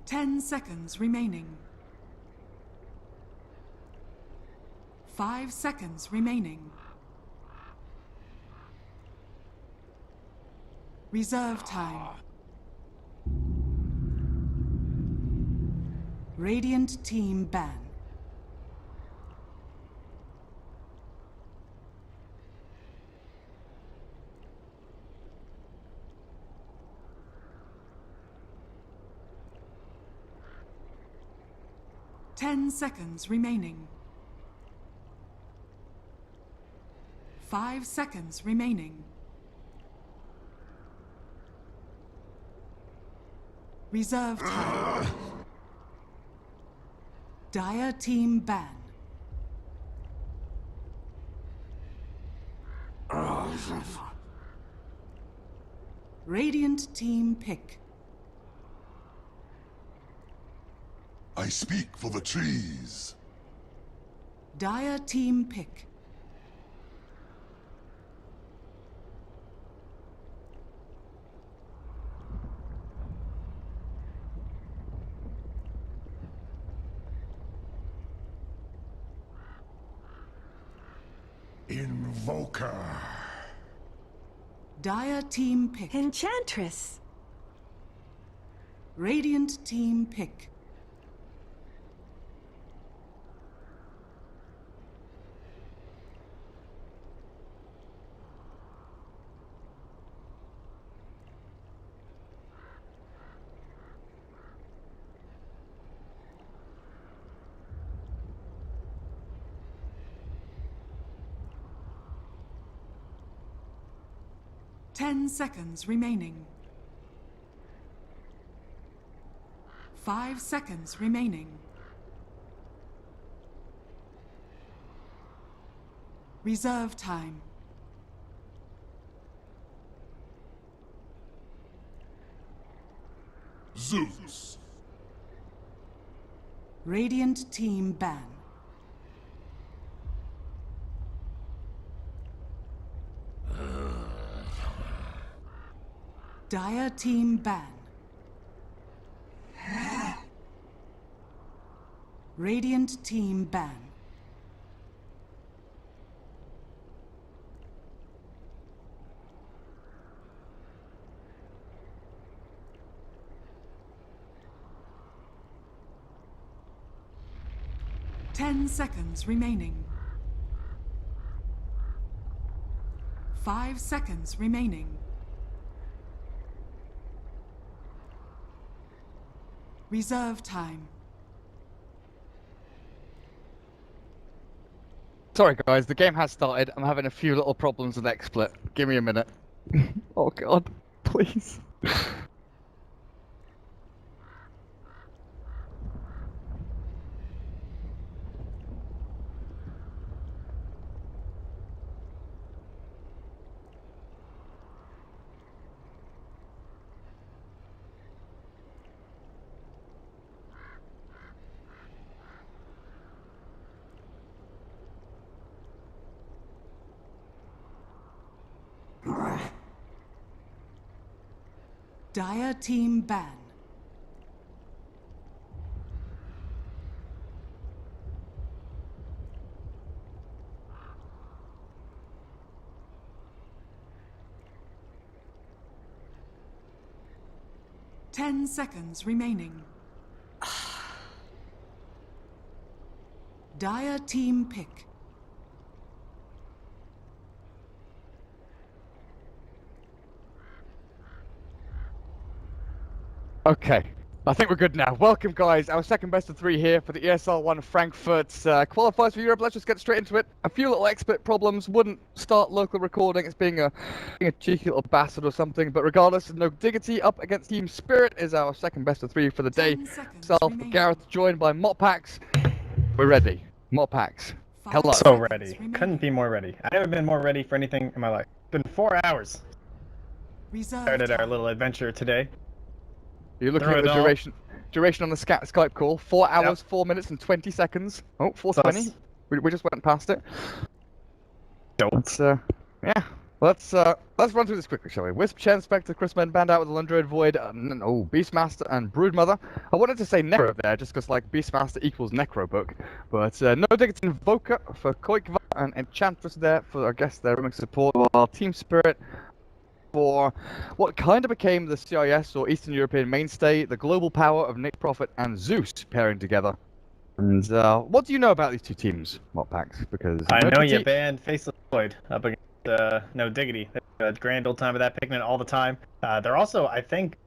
10 seconds remaining. 5 seconds remaining. Reserve time. Radiant team ban. Ten seconds remaining. 5 seconds remaining. Reserve time. Dire team ban. Radiant team pick. I speak for the trees. Dire team pick. Invoker. Dire team pick. Enchantress. Radiant team pick. Ten seconds remaining. 5 seconds remaining. Reserve time. Zeus. Radiant team ban. Dire team ban. Radiant team ban. Ten seconds remaining. 5 seconds remaining. Reserve time. Sorry guys, the game has started. I'm having a few little problems with XSplit. Give me a minute. Oh god, please. Dire team ban. Ten seconds remaining. Dire team pick. Okay, I think we're good now. Welcome guys, our second best of 3 here for the ESL One Frankfurt qualifiers for Europe. Let's just get straight into it. A few little XSplit problems, wouldn't start local recording. It's being a cheeky little bastard or something, but regardless, no Diggity up against Team Spirit is our second best of 3 for the day. Self, Gareth joined by Motpax. We're ready. Motpax. Hello. So ready. Couldn't be more ready. I've never been more ready for anything in my life. It's been 4 hours. Started our little adventure today. You're looking at the duration on the Skype call. 4 hours, 4 minutes and 20 seconds. Oh, 4:20. We just went past it. Dope. That's, yeah. Let's run through this quickly, shall we? Wisp, Chen, Spectre, Chrisman, banned out with the Lundroid Void, Beastmaster and Broodmother. I wanted to say Necro there, just because like Beastmaster equals Necro book, but no Diggity Invoker for Qualifier and Enchantress there for, I guess, their roaming support, while Team Spirit for what kind of became the CIS or Eastern European mainstay, the global power of Nick Prophet and Zeus pairing together. And what do you know about these two teams, Moppax? Because I know you banned Faceless Void up against no Diggity. They had a grand old time with that, picking it all the time. They're also, I think,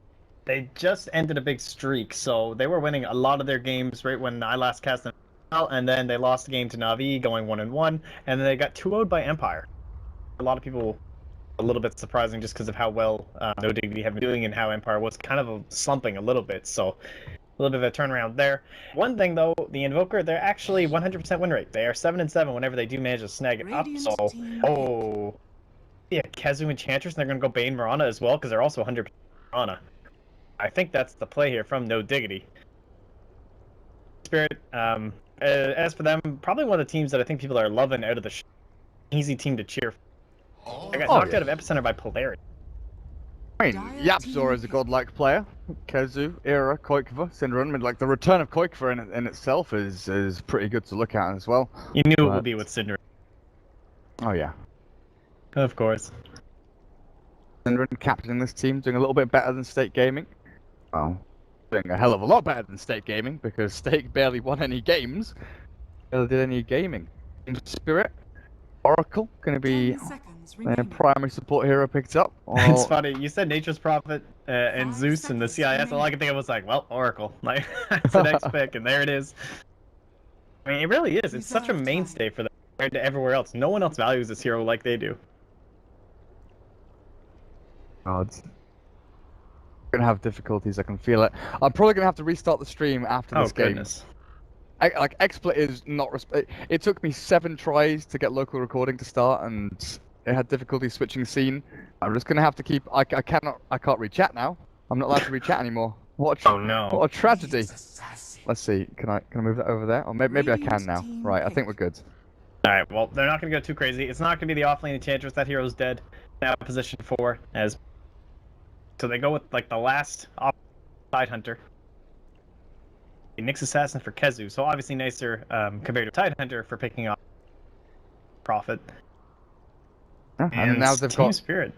they just ended a big streak, so they were winning a lot of their games right when I last cast them out, and then they lost the game to Na'Vi, going 1-1, and then they got 2-0'd by Empire. A lot of people a little bit surprising just because of how well no Diggity have been doing and how Empire was kind of slumping a little bit, so a little bit of a turnaround there. One thing though, the Invoker, they're actually 100% win rate. They are 7-7 whenever they do manage to snag it up. So, yeah, Kezu Enchantress, and they're gonna go Bane Mirana as well because they're also 100% Mirana. I think that's the play here from no Diggity. Spirit, as for them, probably one of the teams that I think people are loving out of the easy team to cheer for. I got knocked out of Epicenter by Polarity. I mean, Yapzor is a godlike player. Kezu, Era, Koikva, Syndrome, and like the return of Koikva in itself is pretty good to look at as well. You knew it would be with Syndrome. Oh yeah. Of course. Syndrome captaining this team, doing a little bit better than State Gaming. Well, doing a hell of a lot better than State Gaming because State barely won any games. Barely did any gaming. Spirit, Oracle, going to be their primary support hero picked up. It's funny, you said Nature's Prophet and Zeus and the CIS, all I could think of was like, well, Oracle. Like, that's the next pick, and there it is. I mean, it really is. It's such a mainstay for them compared to everywhere else. No one else values this hero like they do. Oh, it's going to have difficulties, I can feel it. I'm probably going to have to restart the stream after this game. Goodness. Like, XSplit is not... It took me 7 tries to get local recording to start, and it had difficulty switching scene. I'm just gonna have to keep. I can't read chat now. I'm not allowed to read chat anymore. What a tragedy. Let's see. Can I move that over there? Or maybe I can now. Right. I think we're good. All right. Well, they're not gonna go too crazy. It's not gonna be the offlane Enchantress. That hero's dead. Now position 4 as. So they go with like the last Tidehunter. Nyx Assassin for Kezu. So obviously nicer compared to Tidehunter for picking up Prophet. Yeah, and now they've got Spirit.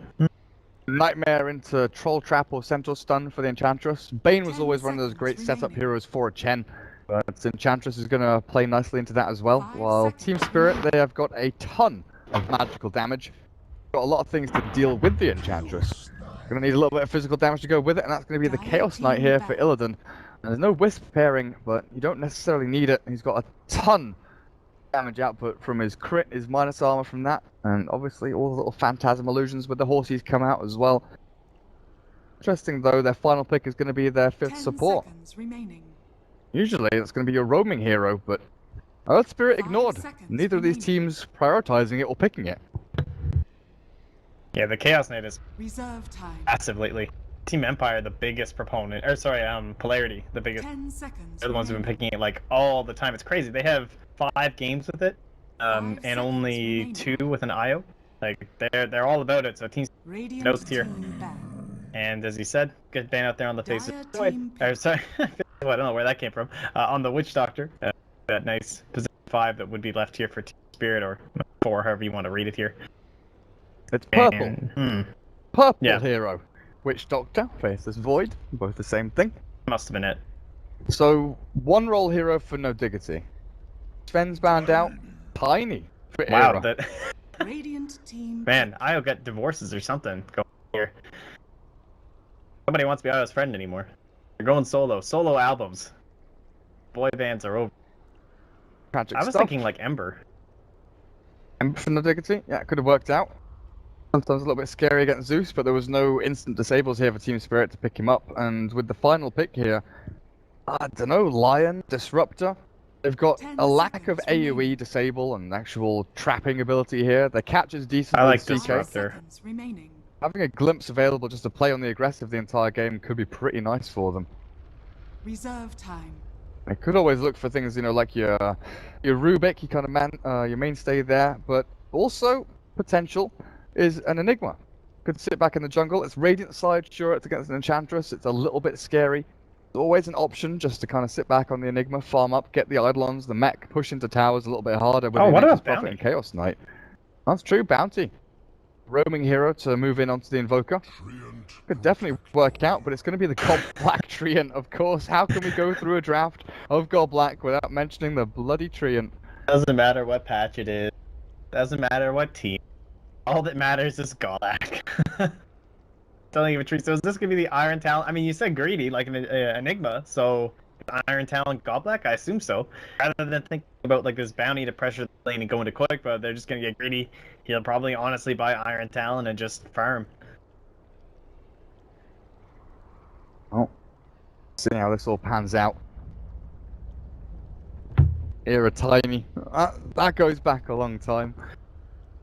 Nightmare into Troll Trap or Centaur Stun for the Enchantress. Bane was always one of those great setup heroes for a Chen, but Enchantress is going to play nicely into that as well. While Team Spirit, they have got a ton of magical damage. Got a lot of things to deal with the Enchantress. Going to need a little bit of physical damage to go with it, and that's going to be the Chaos Knight here for Illidan. And there's no Wisp pairing, but you don't necessarily need it. He's got a ton damage output from his crit, his minus armor from that, and obviously all the little phantasm illusions with the horses come out as well. Interesting though, their final pick is going to be their 5th support. Usually that's going to be your roaming hero, but Earth Spirit ignored. Neither of these teams prioritizing it or picking it. Yeah, the Chaos Knight is massive lately. Team Empire, the biggest proponent, or sorry, Polarity, the biggest. They're the ones who've been picking it like all the time. It's crazy. They have 5 games with it, and only 2 with an IO. Like they're all about it. So Team knows tier. And as he said, good ban out there on the face of Void. Or sorry, I don't know where that came from. On the Witch Doctor, that nice position 5 that would be left here for Team Spirit or 4, however you want to read it here. It's purple. Purple hero. Witch Doctor, Faceless Void, both the same thing. Must have been it. So, one role hero for no Diggity. Sven's banned out. Tiny for Wow, Era. that... Man, I'll get divorces or something going here. Nobody wants to be Io's friend anymore. They're going solo. Solo albums. Boy bands are over. Tragic I was stuff. thinking like Ember. Ember for no Diggity? Yeah, it could have worked out. Sometimes a little bit scary against Zeus, but there was no instant disables here for Team Spirit to pick him up. And with the final pick here, I don't know, Lion, Disruptor. They've got a lack of AoE disable and actual trapping ability here. Their catch is decent. I like CK. Disruptor. Having a glimpse available just to play on the aggressive the entire game could be pretty nice for them. Reserve time. They could always look for things, you know, like your Rubik, your mainstay there, but also potential. is an Enigma. Could sit back in the jungle. It's Radiant side, sure, it's against an Enchantress. It's a little bit scary. It's always an option just to kind of sit back on the Enigma, farm up, get the Eidolons, the mech, push into towers a little bit harder with Oh, the what Nature's about Prophet Bounty? and Chaos Knight. That's true, Bounty. Roaming hero to move in onto the Invoker. Could definitely work out, but it's going to be the God Black Treant, of course. How can we go through a draft of God Black without mentioning the bloody Treant? Doesn't matter what patch it is. Doesn't matter what team. All that matters is Golak. Don't even treat. So is this gonna be the Iron Talon? I mean, you said greedy, like an Enigma. So Iron Talon Godblack, I assume so. Rather than thinking about like this bounty to pressure the lane and go into quick, but they're just gonna get greedy. He'll probably honestly buy Iron Talon and just farm. Oh, see how this all pans out. Era Tiny. That goes back a long time.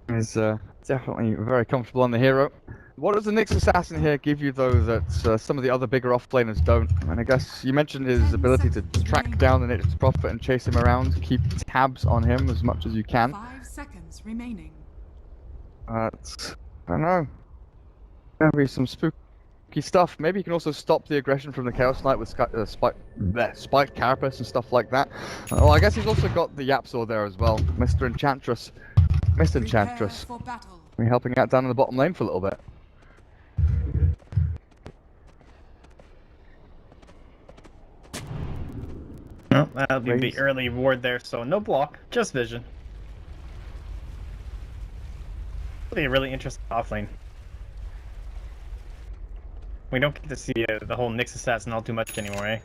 Is definitely very comfortable on the hero. What does the Nyx Assassin here give you, though, that some of the other bigger offlaners don't? And I guess you mentioned his ability to track down the Nature's Prophet and chase him around, keep tabs on him as much as you can. 5 seconds remaining. I don't know. Maybe some spooky stuff. Maybe you can also stop the aggression from the Chaos Knight with spiked Carapace and stuff like that. Oh, I guess he's also got the Yapsaur there as well. Mr. Enchantress. Mr. Enchantress. Prepare for battle. We're helping out down in the bottom lane for a little bit. Well, that'll be the early ward there, so no block, just vision. It'll be a really interesting offlane. We don't get to see the whole Nyx Assassin all too much anymore, eh?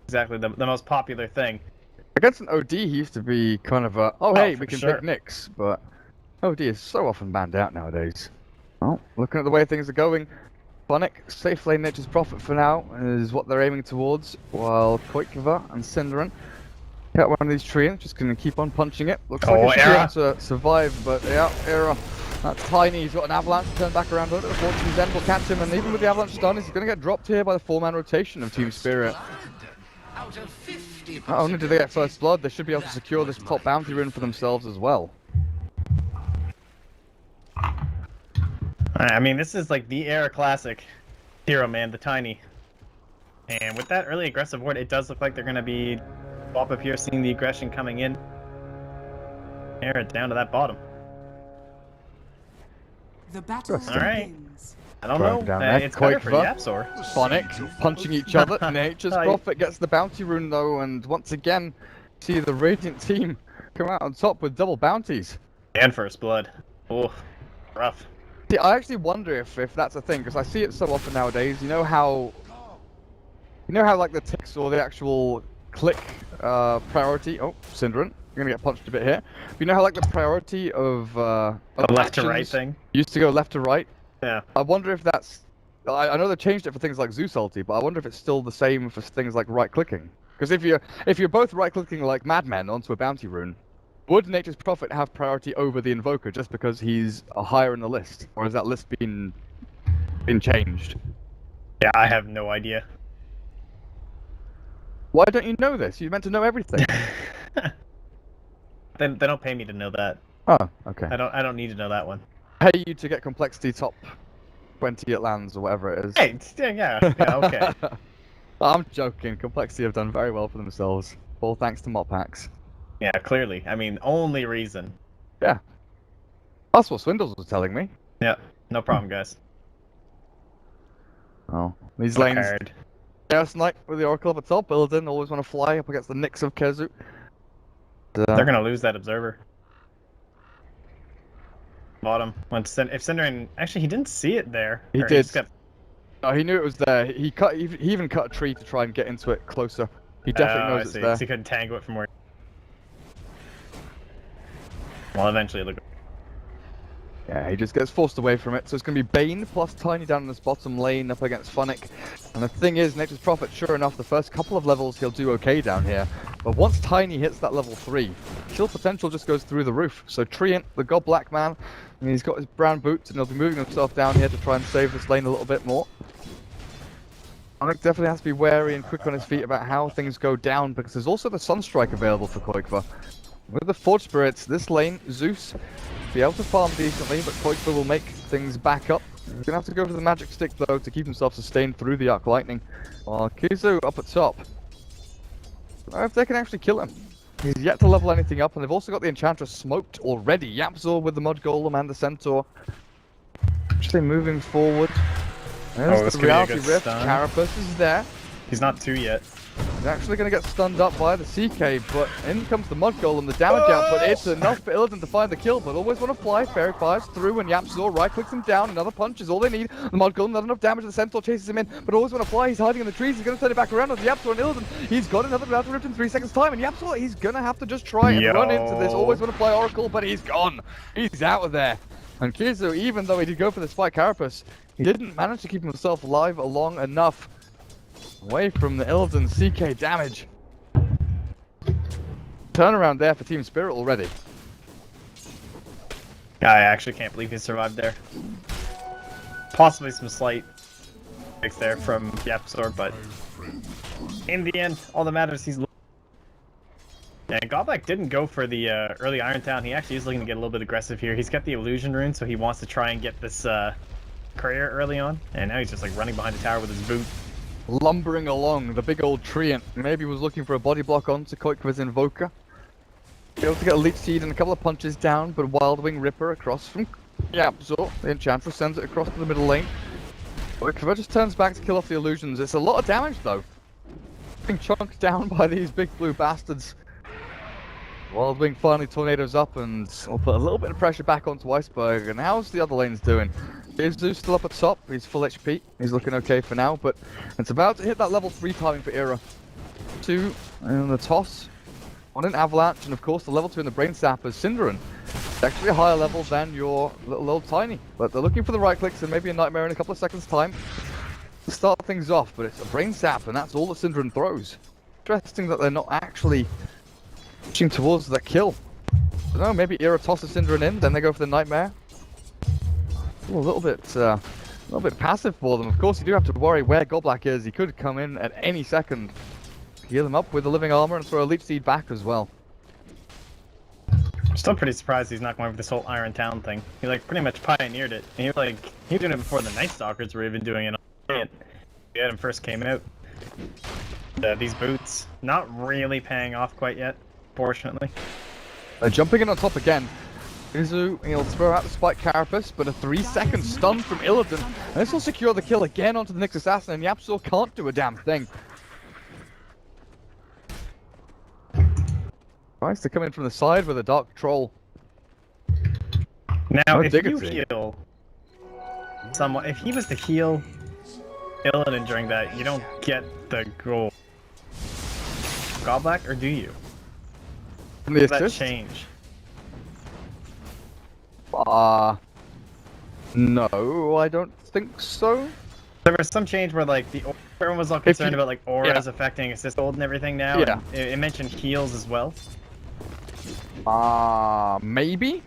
Exactly the most popular thing. Against an OD, he used to be kind of a, oh hey, we can sure. pick Nyx, but OD is so often banned out nowadays. Well, looking at the way things are going, Phonic, safe lane Nature's Prophet for now is what they're aiming towards, while Koikva and Cinderin get one of these treants, just gonna keep on punching it. Looks like it should be able to survive, but yeah, Era. That's Tiny, he's got an avalanche to turn back around, but the Fortune's End will catch him, and even with the avalanche done, he's gonna get dropped here by the 4-man rotation of Team Spirit. Not only do they get first blood, they should be able to secure this top bounty rune for themselves as well. I mean, this is like the era classic hero, man, the Tiny. And with that early aggressive ward, it does look like they're going to be swap up here, seeing the aggression coming in. Era down to that bottom. The battle Alright. begins. I don't know. Down there. It's better for Koikva. Yapsaur. Phonic punching each other. Nature's Hi. Prophet gets the bounty rune though, and once again, see the Radiant team come out on top with double bounties. And first blood. Oh, rough. See, I actually wonder if that's a thing, because I see it so often nowadays. You know how like the ticks or the actual click priority. Oh, Cinderin, you're gonna get punched a bit here. But you know how like the priority of The left to right actions thing. used to go left to right. Yeah. I wonder if that's. I know they changed it for things like Zeus ulti, but I wonder if it's still the same for things like right clicking. Because if you're both right clicking like madmen onto a bounty rune, would Nature's Prophet have priority over the Invoker just because he's higher in the list, or has that list been changed? Yeah, I have no idea. Why don't you know this? You're meant to know everything. They don't pay me to know that. Oh, okay. I don't need to know that one. Pay you to get complexity top 20 at lands or whatever it is. Hey, yeah, okay. I'm joking. Complexity have done very well for themselves. All thanks to mod packs. Yeah, clearly. I mean, only reason. Yeah. That's what Swindles was telling me. Yeah, no problem, guys. Oh, these lanes. Hard. Chaos Knight with the Oracle up at top. Illidan always want to fly up against the Nyx of Kezu. They're gonna lose that observer. Bottom. If Cinderin, actually, he didn't see it there. He Or did. just got- No, he knew it was there. He even cut a tree to try and get into it closer. He definitely knows I it's see. there. So he couldn't tangle it from where. Well, eventually, look. Yeah, he just gets forced away from it. So it's going to be Bane plus Tiny down in this bottom lane up against Phonic. And the thing is, Nature's Prophet, sure enough, the first couple of levels he'll do okay down here. But once Tiny hits that level 3, kill potential just goes through the roof. So Treant, the God Black man, and he's got his brown boots and he'll be moving himself down here to try and save this lane a little bit more. Phonic definitely has to be wary and quick on his feet about how things go down, because there's also the Sunstrike available for Koikva. With the Forge Spirits, this lane, Zeus, be able to farm decently, but Qualifier will make things back up. He's gonna have to go for the magic stick though to keep himself sustained through the arc lightning. While Kizu up at top. I don't know if they can actually kill him. He's yet to level anything up, and they've also got the Enchantress smoked already. Yapzor with the Mud Golem and the Centaur. Actually moving forward. There's the Reality Rift. Carapace is there. He's not 2 yet. He's actually going to get stunned up by the CK, but in comes the Mud Golem, the damage output. It's enough for Illidan to find the kill, but always want to fly. Fairy fires through, and Yapzor right-clicks him down. Another punch is all they need. The Mud Golem, not enough damage. The Centaur chases him in, but always want to fly. He's hiding in the trees. He's going to turn it back around on Yapzor and Illidan. He's got another Reality Rift in 3 seconds time, and Yapzor, he's going to have to just try and run into this. Always want to fly Oracle, but he's gone. He's out of there. And Kizu, even though he did go for the Spike Carapace, he didn't manage to keep himself alive long enough away from the Illidan CK damage. Turnaround there for Team Spirit already. I actually can't believe he survived there. Possibly some slight fix there from Yapzor, but in the end, all that matters he's. And Godback didn't go for the early Iron Town. He actually is looking to get a little bit aggressive here. He's got the Illusion Rune, so he wants to try and get this courier early on. And now he's just like running behind the tower with his boot. Lumbering along, the big old treant. Maybe was looking for a body block onto Koikva's Invoker. Be able to get a Leech Seed and a couple of punches down, but Wild Wing Ripper across from Yapzor. The Enchantress sends it across to the middle lane. Koikva just turns back to kill off the illusions. It's a lot of damage though. Being chunked down by these big blue bastards. Wild Wing finally tornadoes up and will put a little bit of pressure back onto Iceberg. And how's the other lanes doing? Kizu still up at top, he's full HP, he's looking okay for now, but it's about to hit that level 3 timing for Era. 2 in the toss, 1 in Avalanche, and of course the level 2 in the Brain Sappers, Synderon. It's actually a higher level than your little old Tiny, but they're looking for the right clicks and maybe a Nightmare in a couple of seconds time to start things off, but it's a Brain Sap and that's all that Synderon throws. Interesting that they're not actually pushing towards that kill. I don't know, maybe Era tosses Synderon in, then they go for the Nightmare. A little bit passive for them. Of course, you do have to worry where Godblack is. He could come in at any second, heal him up with the living armor, and throw a Leech Seed back as well. I'm still pretty surprised he's not going for this whole Iron Town thing. He like pretty much pioneered it. And he was doing it before the Night Stalkers were even doing it. He had him first came out. These boots not really paying off quite yet, fortunately. Jumping in on top again. Kizu, he'll throw out the Spike Carapace, but a 3-second stun from Illidan. And this will secure the kill again onto the Nyx Assassin, and Yapzor can't do a damn thing. Tries to come in from the side with a Dark Troll. Now, if you heal someone, if he was to heal Illidan during that, you don't get the goal. Godblack, or do you? Does that change? No, I don't think so. There was some change where like everyone was all concerned about like auras affecting assist hold and everything now. Yeah. And it mentioned heals as well. Maybe?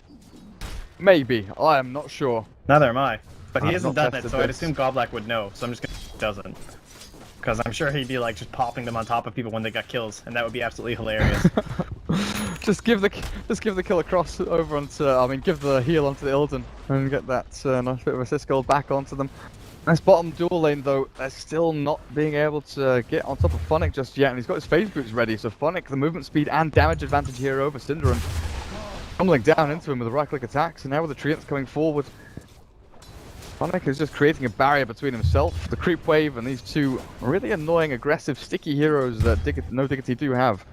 Maybe. I am not sure. Neither am I. But he I've hasn't not done it, so tested I'd this. assume Godblack would know. So I'm just gonna doesn't. Because I'm sure he'd be like just popping them on top of people when they got kills, and that would be absolutely hilarious. Just give the kill across over onto, give the heal onto the Illidan and get that nice bit of assist gold back onto them. Nice bottom dual lane though, they're still not being able to get on top of Phonic just yet, and he's got his phase boots ready, so Phonic, the movement speed and damage advantage here over Synderon. Tumbling down into him with the right click attacks, and now with the Treants coming forward, Phonic is just creating a barrier between himself, the creep wave, and these two really annoying, aggressive, sticky heroes that no Diggity do have.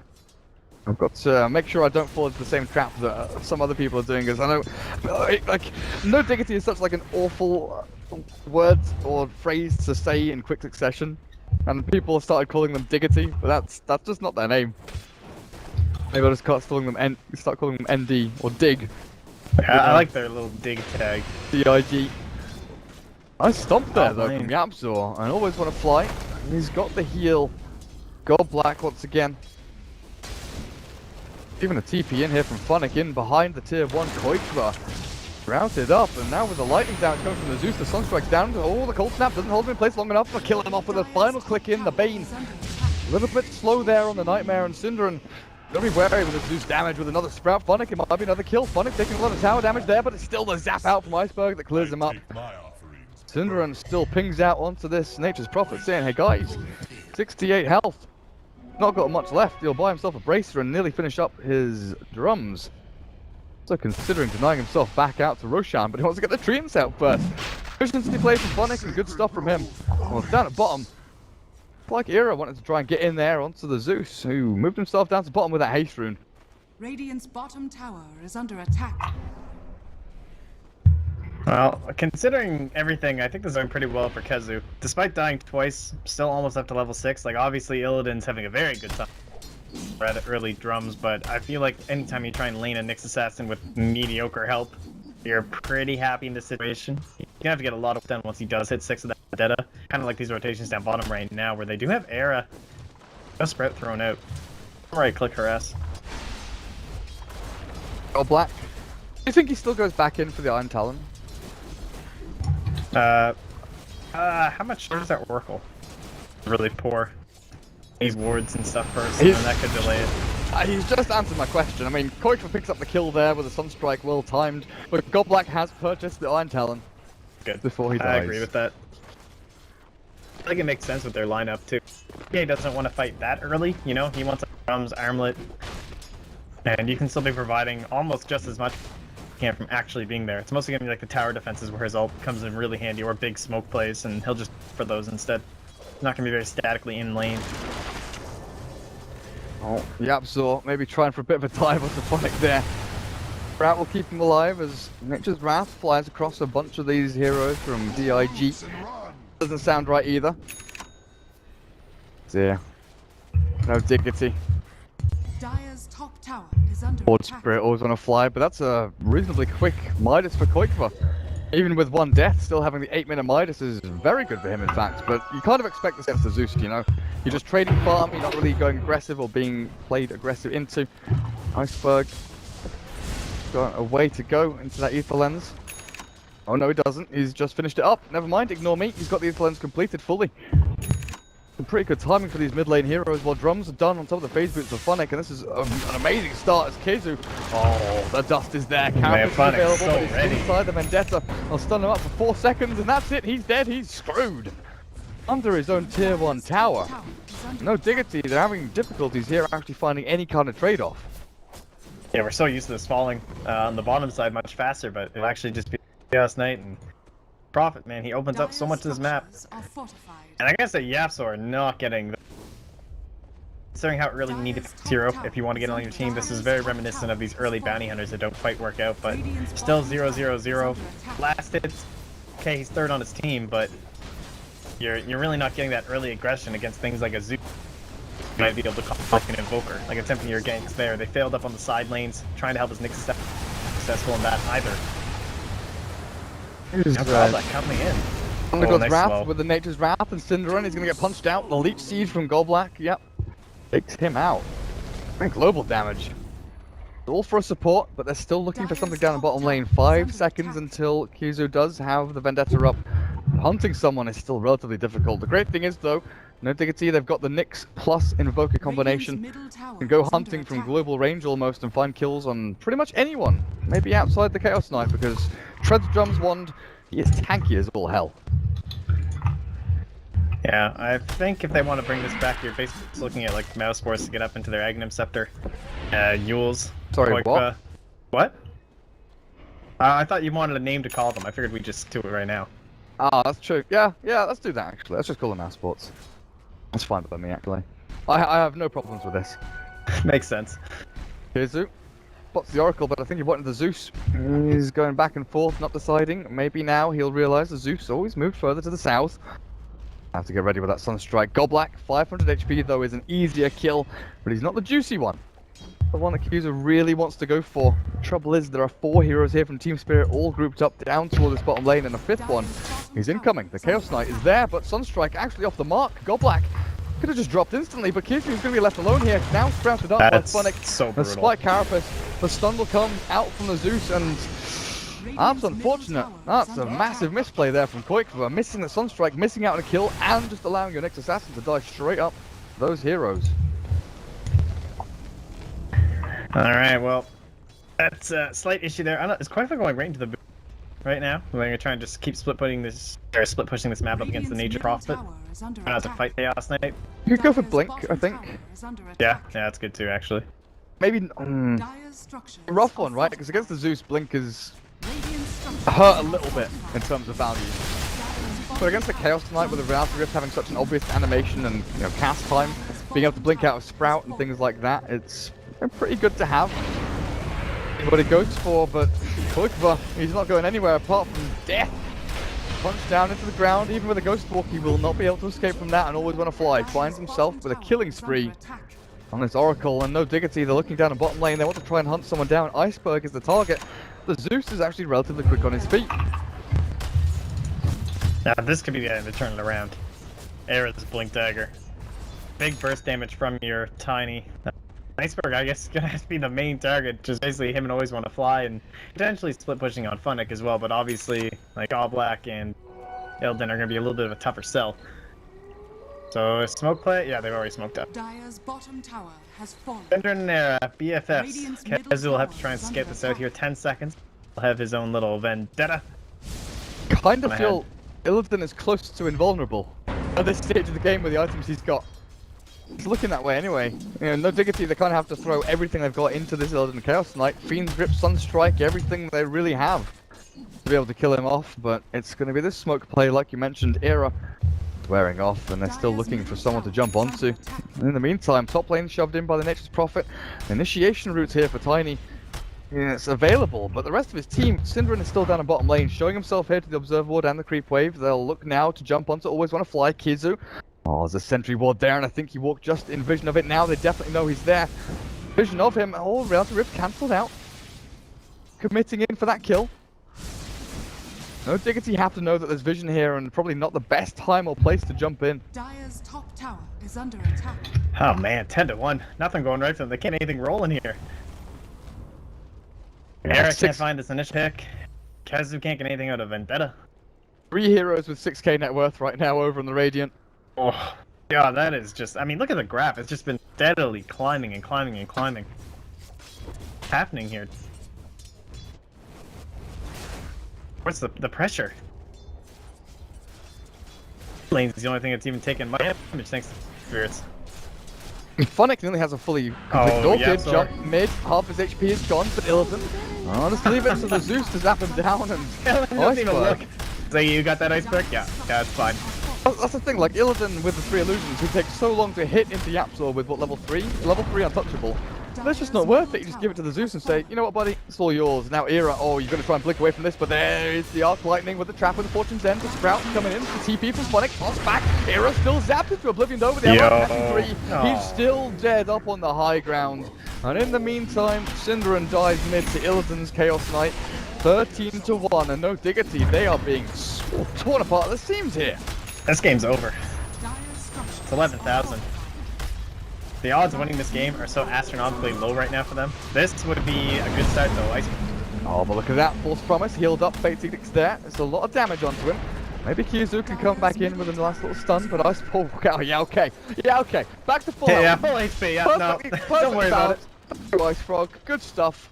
I've got to make sure I don't fall into the same trap that some other people are doing, because I know, like, no Diggity is such like an awful word or phrase to say in quick succession, and people have started calling them Diggity, but that's just not their name. Maybe I'll just start calling them ND or Dig. I like their little dig tag. DIG. I stomped there though from Yapzor, and always want to fly. He's got the heal. Godblack once again. Even a TP in here from Phonic in behind the tier 1 Koikva. Routed up, and now with the lightning damage coming from the Zeus, the Sunstrike's down. Oh, the Cold Snap doesn't hold him in place long enough to kill him off with a final click in, the Bane. A little bit slow there on the Nightmare and Synderon. Gotta be wary with the Zeus damage with another Sprout. Funnick, it might be another kill. Funnick taking a lot of tower damage there, but it's still the zap out from Iceberg that clears him up. Cinderan still pings out onto this Nature's Prophet saying, hey guys, 68 health. Not got much left. He'll buy himself a bracer and nearly finish up his drums. So considering denying himself back out to Roshan, but he wants to get the treants out first. Efficiency play from Funnick and good stuff from him. Well, down at bottom, like Era wanted to try and get in there onto the Zeus, who moved himself down to bottom with that haste rune. Radiant's bottom tower is under attack. Well, considering everything, I think this is going pretty well for Kezu. Despite dying twice, still almost up to level 6. Like, obviously, Illidan's having a very good time. Rather early drums, but I feel like anytime you try and lane a Nyx Assassin with mediocre help, you're pretty happy in this situation. You're gonna have to get a lot of done once he does hit 6 of that Vendetta. Kind of like these rotations down bottom right now, where they do have Era. No Sprout thrown out. Right click harass. Oh, Black. Do you think he still goes back in for the Iron Talon? How much is that Oracle? Really poor. These wards and stuff first, and then that could delay it. He's just answered my question. I mean, Koichva picks up the kill there with a Sunstrike well timed, but Goblak has purchased the Iron Talon. Good. Before he dies. I agree with that. I think it makes sense with their lineup too. He doesn't want to fight that early, you know? He wants drums, armlet, and you can still be providing almost just as much as you can from actually being there. It's mostly going to be like the tower defenses where his ult comes in really handy, or big smoke plays, and he'll just for those instead. Not going to be very statically in lane. Oh, Yapzor maybe trying for a bit of a dive onto Funnick there. Sprout will keep him alive as Nature's Wrath flies across a bunch of these heroes from DiG. Doesn't sound right either. Dear. No Diggity. Dire's top tower is under Board attack. Spirit always on a fly, but that's a reasonably quick Midas for Koichva. Even with one death, still having the 8-minute Midas is very good for him, in fact. But you kind of expect this against the Zeus, you know? You're just trading farm, you're not really going aggressive or being played aggressive into. Iceberg got a way to go into that Ether Lens. Oh no, he doesn't. He's just finished it up. Never mind, ignore me. He's got the Ether Lens completed fully. Some pretty good timing for these mid lane heroes while drums are done on top of the phase boots of Funnick, and this is an amazing start as Kezu. Oh, the dust is there. Carapace is available, so but he's ready. inside the Vendetta. I'll stun him up for 4 seconds, and that's it. He's dead. He's screwed. Under his own tier 1 tower. No Diggity. They're having difficulties here actually finding any kind of trade-off. Yeah, we're so used to this falling on the bottom side much faster, but it'll actually just be Chaos Knight and Prophet, man. He opens up so much of this map. And I guess that Yaps are not getting... Considering how it really needed zero, if you want to get on your team, this is very reminiscent of these early bounty hunters that don't quite work out, but still 0-0-0. Last hits, okay, he's third on his team, but you're really not getting that early aggression against things like a Zeus. You might be able to call like an Invoker, like attempting your ganks there. They failed up on the side lanes, trying to help his Nyx successful in that either. That coming in. Undergod's nice Wrath slow. with the Nature's Wrath and Cinderan. He's going to get punched out. The Leech Siege from Goblak. Yep. Takes him out. And global damage. All for a support, but they're still looking for something down the bottom lane. 5 seconds until Kizu does have the Vendetta up. Hunting someone is still relatively difficult. The great thing is, though, no Diggity, they've got the Nyx plus Invoker combination. Can go hunting from global range almost and find kills on pretty much anyone. Maybe outside the Chaos Knight, because Tread's Drum's wand, he is tanky as all hell. Yeah, I think if they want to bring this back, you're basically just looking at like Mouse Force to get up into their Aghanim Scepter. Yules. Sorry, what? What? I thought you wanted a name to call them. I figured we'd just do it right now. Ah, that's true. Yeah, let's do that actually. Let's just call them Mouse Sports. That's fine by me actually. I have no problems with this. Makes sense. Kizu spots the Oracle, but I think he wanted the Zeus. He's going back and forth, not deciding. Maybe now he'll realize the Zeus always moved further to the south. Have to get ready with that Sunstrike. Goblak, 500 HP though, is an easier kill, but he's not the juicy one. The one that Kizu really wants to go for. The trouble is, there are 4 heroes here from Team Spirit, all grouped up down toward this bottom lane, and a 5th one. He's incoming. The Chaos Knight is there, but Sunstrike actually off the mark. Goblak could have just dropped instantly, but Kizu is going to be left alone here. Now sprouted up by Funnick. So brutal. The Spike Carapace. The stun will come out from the Zeus, and that's unfortunate. That's a massive misplay there from Koichva. Missing the Sunstrike, missing out on a kill, and just allowing your next assassin to die straight up those heroes. Alright, well, that's a slight issue there. I don't know, is Qualifier going right into the boot right now? We're going to try and just keep split pushing this map up against the Nature Prophet. Try not to fight Chaos Knight. You could go for Blink, I think. Yeah, that's good too, actually. Maybe a rough one, right? Because against the Zeus, Blink is hurt a little bit in terms of value. But against the Chaos Knight with the Reality Rift having such an obvious animation and cast time, being able to blink out a Sprout and things like that, it's pretty good to have. What he goes for, but Qualifier, he's not going anywhere apart from death. Punch down into the ground, even with a Ghost Walk, he will not be able to escape from that and always want to fly. Finds himself with a killing spree on this Oracle, and no Diggity. They're looking down the bottom lane. They want to try and hunt someone down. Iceberg is the target. The Zeus is actually relatively quick on his feet. Now this could be the end to turn it around. Era's Blink Dagger. Big burst damage from your tiny. Iceberg, I guess, is gonna have to be the main target. Just basically him and always want to fly, and potentially split pushing on Funnick as well. But obviously, like All Black and Illidan are gonna be a little bit of a tougher sell. So smoke play, yeah, they've already smoked up. Dire's bottom tower has fallen. Bender and BFFs. Kezu will have to try and skate this out here. 10 seconds. He'll have his own little vendetta. Kind of feel Illidan is close to invulnerable at this stage of the game with the items he's got. It's looking that way anyway. No Diggity, they kind of have to throw everything they've got into this Illidan Chaos Knight. Fiend's Grip, Sunstrike, everything they really have to be able to kill him off, but it's going to be this smoke play, like you mentioned. Era wearing off, and they're still looking for someone to jump onto. In the meantime, top lane shoved in by the Nature's Prophet. Initiation route here for Tiny. Yeah, it's available, but the rest of his team, Synderen is still down in bottom lane, showing himself here to the Observer Ward and the Creep Wave. They'll look now to jump onto Always Want to Fly. Kizu. Oh, there's a sentry ward there, and I think he walked just in vision of it. Now they definitely know he's there. Vision of him. Oh, Reality Rift cancelled out. Committing in for that kill. No Diggity have to know that there's vision here, and probably not the best time or place to jump in. Dire's top tower is under attack. Oh man, 10-1. Nothing going right for them. They can't anything rolling here. Era can't find this initial pick. Kezu can't get anything out of Vendetta. 3 heroes with 6k net worth right now over on the Radiant. Oh, yeah, that is just... I mean, look at the graph. It's just been steadily climbing and climbing and climbing. What's happening here? What's the pressure? Lane's the only thing that's even taken much damage thanks to spirits. Funnick nearly has a fully complete door kid, so jump mid, half his HP is gone, but Illidan. Oh, just leave it to the Zeus to zap him down and... Doesn't even look. So you got that iceberg? Yeah, it's fine. That's the thing, like Illidan with the 3 illusions, who takes so long to hit into Yapzor with what, level 3? Level 3 untouchable. That's just not worth it. You just give it to the Zeus and say, you know what, buddy, it's all yours. Now, Era, oh, you're going to try and blink away from this, but there is the Arc Lightning with the trap with the Fortune's End. The Sprout coming in, the TP from Funnick, toss back. Era still zapped into Oblivion though with the L3. He's still dead up on the high ground. And in the meantime, Synderen dies mid to Illidan's Chaos Knight. 13-1, and no Diggity. They are being torn apart at the seams here. This game's over. It's 11,000. The odds of winning this game are so astronomically low right now for them. This would be a good start though. Oh, but look at that. False Promise, healed up, Fate Edict's there. There's a lot of damage onto him. Maybe Kizu can come back in with a last little stun, but Ice Paul, yeah, okay. Yeah, okay. Back to full health. Yeah, full HP, yeah, Perfectly, no. Don't worry about it. Ice Frog, good stuff.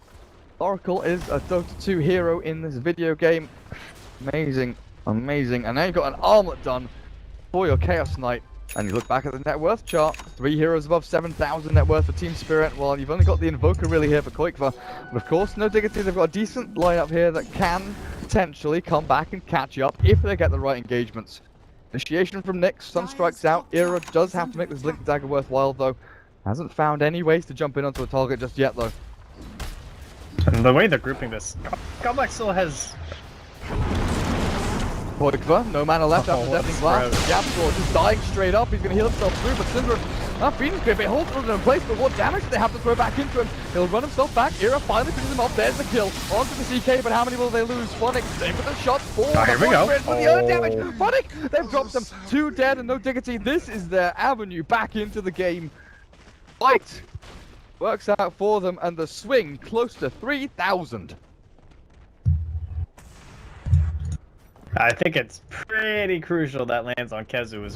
Oracle is a Dota 2 hero in this video game. Amazing, amazing. And now you've got an armlet done for your Chaos Knight. And you look back at the net worth chart, 3 heroes above 7,000 net worth for Team Spirit. Well, you've only got the Invoker really here for Qualifier. But of course, no Diggity, they've got a decent lineup here that can potentially come back and catch you up if they get the right engagements. Initiation from Nyx, Sunstrike's out. Era does have to make this Blink Dagger worthwhile though. Hasn't found any ways to jump in onto a target just yet though. And the way they're grouping this, Commerzbank still has... Qualifier, no mana left after Deafening Blast. Yapzor just dying straight up. He's going to heal himself through, but Synderen, Phoenix Grip, it holds him in place, but what damage do they have to throw back into him? He'll run himself back. Era finally finishes him off. There's the kill. Onto the CK, but how many will they lose? Funnick, same with the shot. Here we go. With the earn damage. Funnick, they've dropped them. 2 dead and no Diggity. This is their avenue back into the game. Fight works out for them, and the swing close to 3,000. I think it's pretty crucial that lands on Kezu.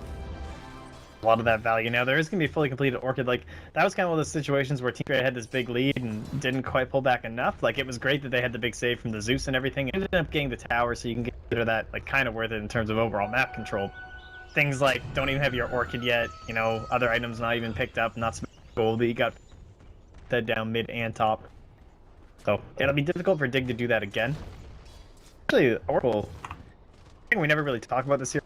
a lot of that value. Now there is going to be a fully completed Orchid. Like, that was kind of one of those situations where Team Grey had this big lead and didn't quite pull back enough. Like, it was great that they had the big save from the Zeus and everything. It ended up getting the tower, so you can consider that like kind of worth it in terms of overall map control. Things like don't even have your Orchid yet, you know, other items not even picked up, not gold that you got fed down mid and top. So it'll be difficult for Dig to do that again. Actually, Oracle, I think we never really talk about this here.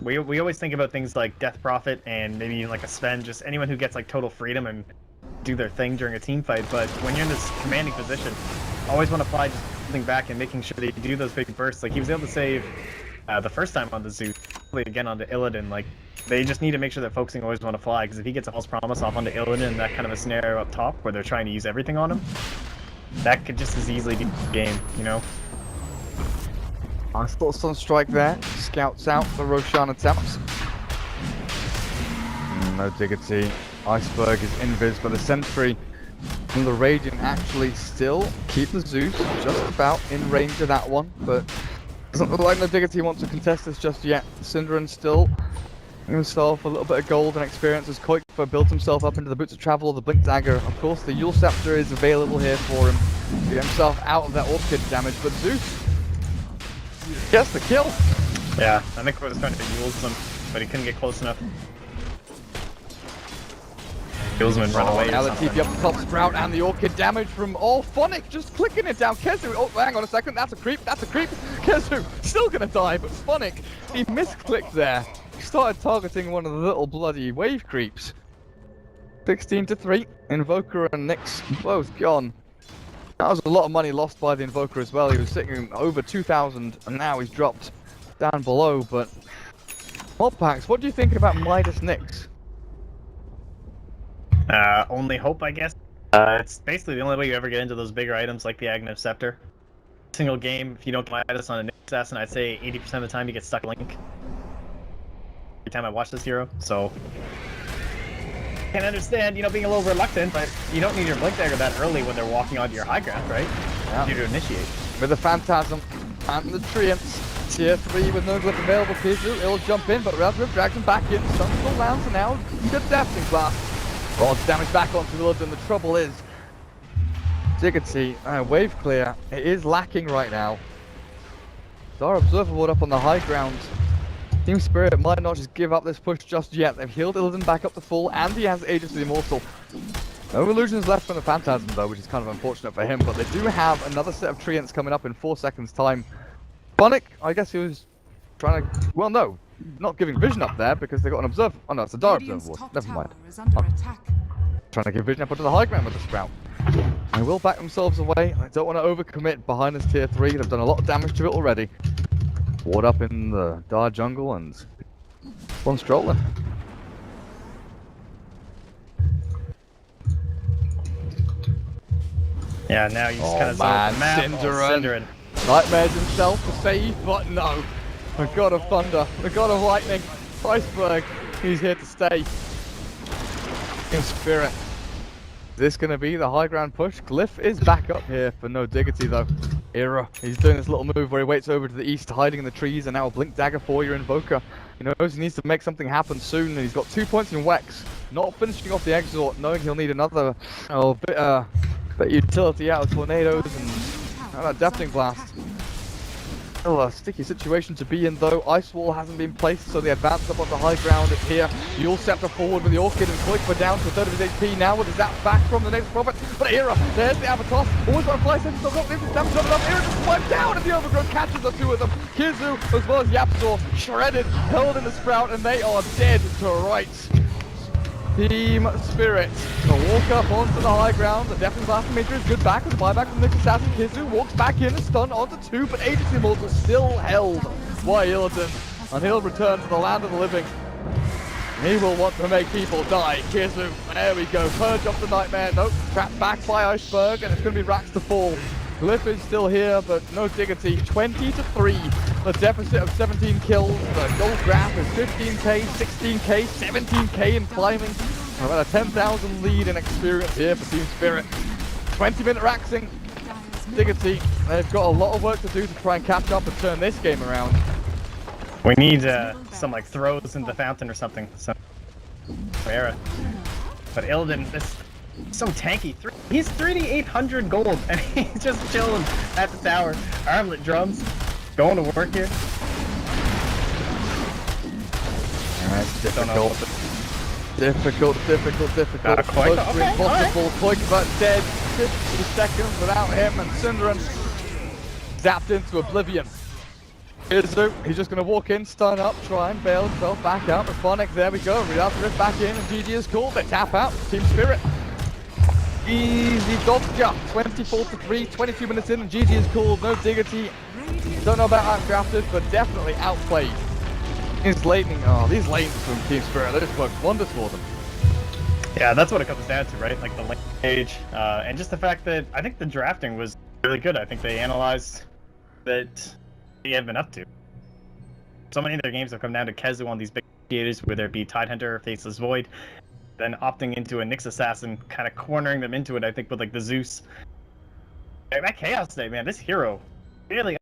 We always think about things like Death Prophet and maybe even like a Sven, just anyone who gets like total freedom and do their thing during a team fight. But when you're in this commanding position, always want to fly just holding back and making sure they do those big bursts. Like he was able to save the first time on the Zeus, again onto Illidan. Like they just need to make sure that focusing always want to fly, because if he gets a false promise off onto Illidan in that kind of a scenario up top where they're trying to use everything on him, that could just as easily be the game, you know? Nice little Sunstrike there. Scouts out the Roshan attempts. No Diggity. Iceberg is invis, but the Sentry and the Radiant actually still keep the Zeus just about in range of that one, but doesn't look like no Diggity wants to contest this just yet. Synderen still himself a little bit of gold and experience as Qualifier built himself up into the Boots of Travel or the Blink Dagger. Of course, the Yule Scepter is available here for him to get himself out of that Orchid damage, but Zeus gets the kill. Yeah, I think we're just trying to use them, but he couldn't get close enough. Kills him and run away. Now the TP up the top, Sprout and the Orchid damage from Phonic just clicking it down. Kezu, oh, hang on a second, that's a creep, that's a creep. Kezu still gonna die, but Phonic, he misclicked there. He started targeting one of the little bloody wave creeps. 16-3, Invoker and Nyx both gone. That was a lot of money lost by the Invoker as well. He was sitting over 2,000 and now he's dropped down below, but Modpacks, what do you think about Midas Nyx? Only hope, I guess. It's basically the only way you ever get into those bigger items like the Aghanim Scepter. Single game, if you don't get Midas on a Nyx assassin, I'd say 80% of the time you get stuck Link. Every time I watch this hero, so I can understand, you know, being a little reluctant, but you don't need your Blink Dagger that early when they're walking onto your high ground, right? Yeah. You to initiate. With the Phantasm and the Treants. Tier 3 with no glyph available. Kizu, it'll jump in, but Raspberry drags him back in. Sun still lands, and now good Deafening Blast. Oh, damage back onto Illidan. The trouble is, Diggity, wave clear. It is lacking right now. Our Observer Ward up on the high ground. Team Spirit might not just give up this push just yet. They've healed Illidan back up to full, and he has Aegis of the Immortal. No illusions left from the Phantasm though, which is kind of unfortunate for him, but they do have another set of Treants coming up in 4 seconds time. Phonic, I guess he was trying to, well no, not giving vision up there because they got an Observer, oh no, it's a Dark Observer Ward, never mind. Trying to give vision up onto the high ground with the Sprout. They will back themselves away. I don't want to overcommit behind this tier 3. They've done a lot of damage to it already. Ward up in the Dar jungle and one strolling. Yeah, now you just kind of man, the map. Synderen. Nightmares himself to save, but no. The God of Thunder, the God of Lightning, Iceberg, he's here to stay. In spirit. Is this going to be the high ground push? Glyph is back up here for no Diggity though. Era, he's doing this little move where he waits over to the east, hiding in the trees, and now a Blink Dagger for your Invoker. He knows he needs to make something happen soon, and he's got 2 points in Wex. Not finishing off the Exort, knowing he'll need another bit utility out of Tornadoes and that Deafening Blast. Still a sticky situation to be in though. Ice Wall hasn't been placed, so the advance up on the high ground is here. Yule Scepter forward with the Orchid and Qualifier down to a third of his HP now with his zap back from the next Prophet. But Era, there's the Avatar. Always got a fly sentence, still got this damage on enough. Era just wiped down and the Overgrowth catches the two of them. Kizu as well as Yapzor shredded, held in the Sprout, and they are dead to rights. Team Spirit will walk up onto the high ground. The Deafening Blast Major is good back with the buyback from the Assassin. Kizu walks back in and stunned onto 2, but Aegis of the Immortal still held by Illidan, and he'll return to the land of the living. He will want to make people die. Kizu, there we go. Purge off the Nightmare. Nope, trapped back by Iceberg, and it's going to be Rats to fall. Glyph is still here, but no Diggity. 20-3. The deficit of 17 kills. The gold graph is 15k, 16k, 17k in climbing. About a 10,000 lead in experience here for Team Spirit. 20-minute Raxing. Diggity, they've got a lot of work to do to try and catch up and turn this game around. We need some like throws in the fountain or something. So Era. But Illidan is so tanky. He's 3D 800 gold, and he's just chilling at the tower. Armlet drums, going to work here. Alright, difficult. Difficult. Quite Close to impossible. Qualifier dead. 50 seconds without him, and Synderen zapped into oblivion. Izu, he's just going to walk in, stun up, try and bail himself back out. Phonic, there we go. Read Rift back in, and GG is called. They tap out. Team Spirit. Easy dodger. 24-3, 22 minutes in, and GG is called. No Diggity. Don't know about outdrafted, but definitely outplayed. These laning from Team Spirit, they just work wonders for them. Yeah, that's what it comes down to, right? Like the lane stage, and just the fact that I think the drafting was really good. I think they analyzed that they have been up to. So many of their games have come down to Kezu on these big creators, whether it be Tidehunter or Faceless Void, then opting into a Nyx Assassin, kind of cornering them into it, I think, with like the Zeus. That Chaos State, man, this hero really